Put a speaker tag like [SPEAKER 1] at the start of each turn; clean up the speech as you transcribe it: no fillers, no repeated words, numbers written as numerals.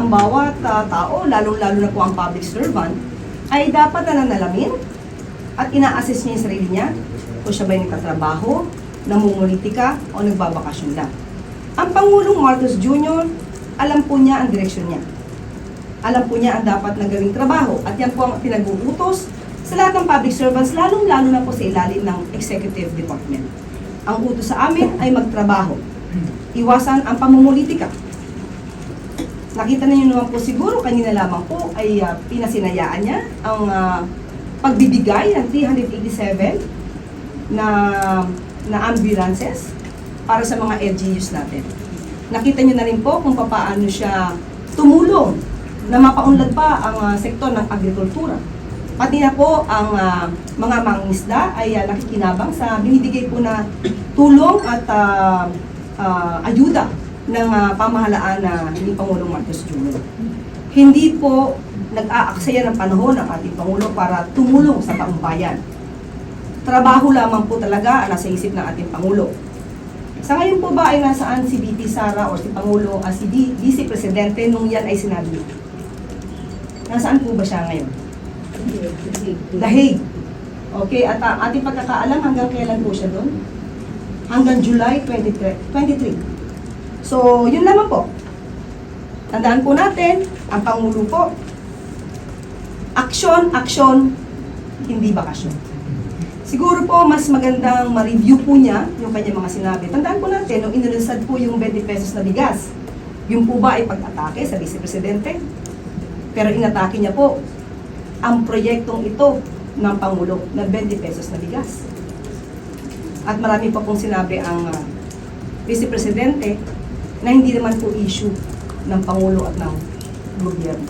[SPEAKER 1] ang bawat tao, lalo-lalo na po ang public servant, ay dapat na nanalamin at ina-assess niya yung sarili niya kung siya ba yung nagtatrabaho, namumulitika, o nagbabakasyon lang. Ang Pangulong Marcos Jr., alam po niya ang direksyon niya. Alam po niya ang dapat na gawing trabaho at yan po ang pinag-uutos sa lahat ng public servants, lalong-lalo na po sa ilalim ng executive department. Ang utos sa amin ay magtrabaho. Iwasan ang pamumulitika. Nakita niyo naman po siguro, kanina lamang po ay pinasinayaan niya ang pagbibigay ng 387 na ambulances para sa mga LGUs natin. Nakita niyo na rin po kung paano siya tumulong na mapaunlad pa ang sektor ng agrikultura. Pati na po ang mga mangingisda ay nakikinabang sa binibigay po na tulong at ayuda ng pamahalaan ni Pangulong Marcos Jr. Hindi po nag-aaksaya ng panahon ng ating Pangulo para tumulong sa taong bayan. Trabaho lamang po talaga ang nasa isip ng ating Pangulo. Sa ngayon po ba ay nasaan si VP Sara o si Pangulo, si Vice Presidente nung yan ay sinabi? Nasaan po ba siya ngayon? Dahig. Okay, at ating pagkakaalam hanggang kailan po siya doon? Hanggang July 23. So, yun lamang po. Tandaan po natin, ang Pangulo po, aksyon, aksyon, hindi bakasyon. Siguro po, mas magandang ma-review po niya yung kanyang mga sinabi. Tandaan po natin, nung inilunsad po yung 20 pesos na bigas, yung po ba ay pag-atake sa Vice Presidente? Pero inatake niya po ang proyektong ito ng Pangulo na 20 pesos na bigas. At marami pa pong sinabi ang Vice Presidente na hindi naman po issue ng Pangulo at ng gobyerno.